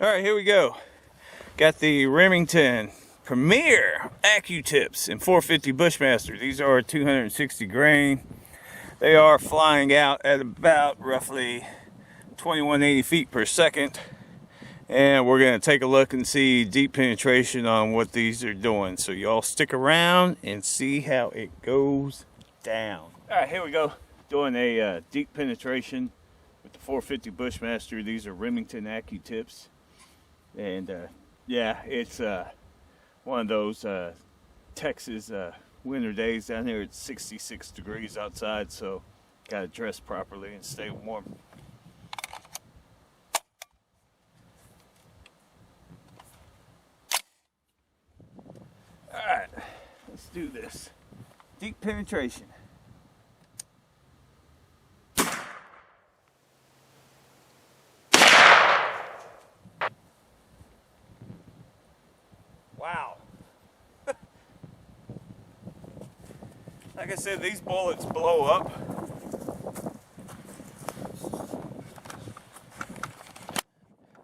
Alright, here we go. Got the Remington Premier Accutips in 450 Bushmaster. These are 260 grain. They are flying out at about roughly 2180 feet per second. And we're going to take a look and see deep penetration on what these are doing. So y'all stick around and see how it goes down. Alright, here we go. Doing a deep penetration with the 450 Bushmaster. These are Remington Accutips. And yeah, it's one of those Texas winter days. Down here it's 66 degrees outside, so gotta dress properly and stay warm. Alright, let's do this. Deep penetration. Wow. Like I said, these bullets blow up.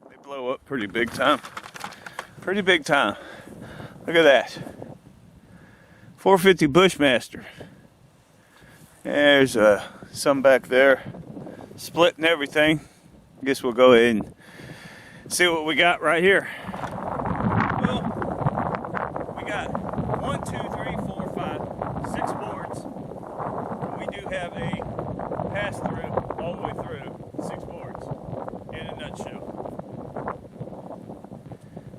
They blow up pretty big time. Pretty big time. Look at that. 450 Bushmaster. There's some back there. Split and everything. I guess we'll go ahead and see what we got right here. One, two, three, four, five, 6 boards. We do have a pass through all the way through 6 boards in a nutshell.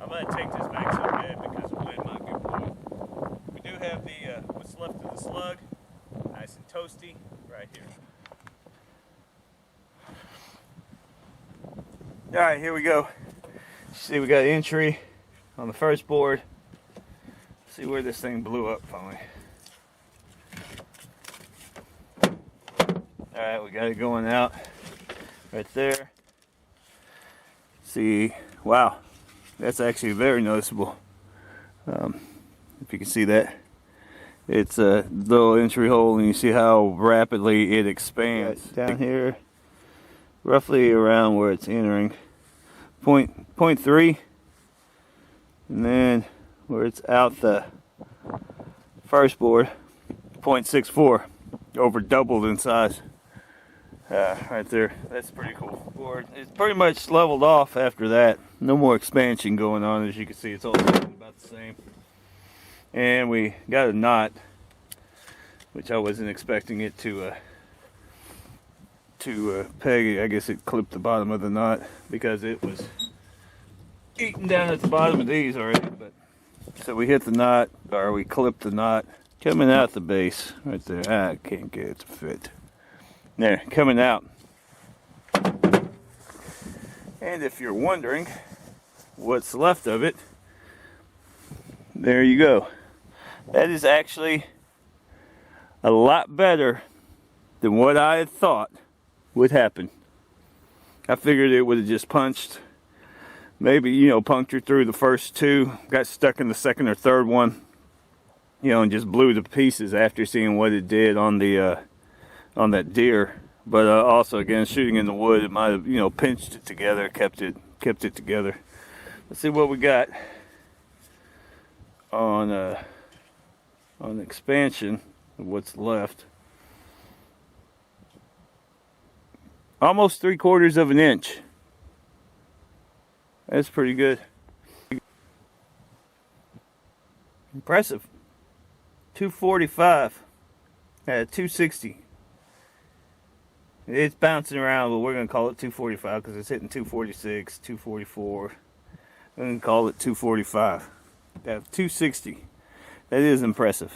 I'm going to take this back so bad because the wind might be blowing. We do have the what's left of the slug, nice and toasty, right here. All right, here we go. See, we got entry on the first board. See where this thing blew up finally. Alright, we got it going out right there. See, wow, that's actually very noticeable. If you can see that. It's a little entry hole and you see how rapidly it expands. Down here, roughly around where it's entering. Point 3. And then where it's out the first board, 0.64, over doubled in size. Right there, that's pretty cool. Board, it's pretty much leveled off after that. No more expansion going on. As you can see, it's all about the same. And we got a knot, which I wasn't expecting it to peg. I guess it clipped the bottom of the knot because it was eating down at the bottom of these already. But so we hit the knot, or we clipped the knot coming out the base right there. I can't get it to fit. There, coming out. And if you're wondering what's left of it, there you go. That is actually a lot better than what I had thought would happen. I figured it would have just punched. Maybe, you know, punctured through the first 2, got stuck in the second or third one, you know, and just blew to pieces after seeing what it did on the on that deer. But also, again, shooting in the wood, it might have, you know, pinched it together, kept it together. Let's see what we got on expansion of what's left. Almost 3/4 of an inch. That's pretty good. Impressive. 245 at 260. It's bouncing around, but we're going to call it 245 because it's hitting 246, 244. We're going to call it 245. At 260. That is impressive.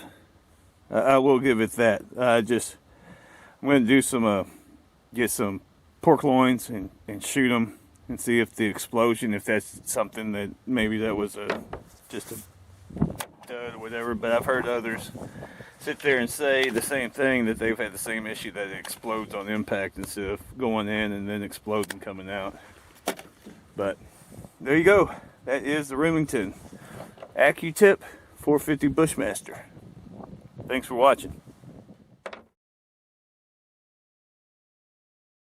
I will give it that. I'm going to do some, get some pork loins and shoot them. And see if the explosion, if that's something that maybe that was just a dud or whatever. But I've heard others sit there and say the same thing, that they've had the same issue, that it explodes on impact instead of going in and then exploding coming out. But there you go. That is the Remington Accutip 450 Bushmaster. Thanks for watching.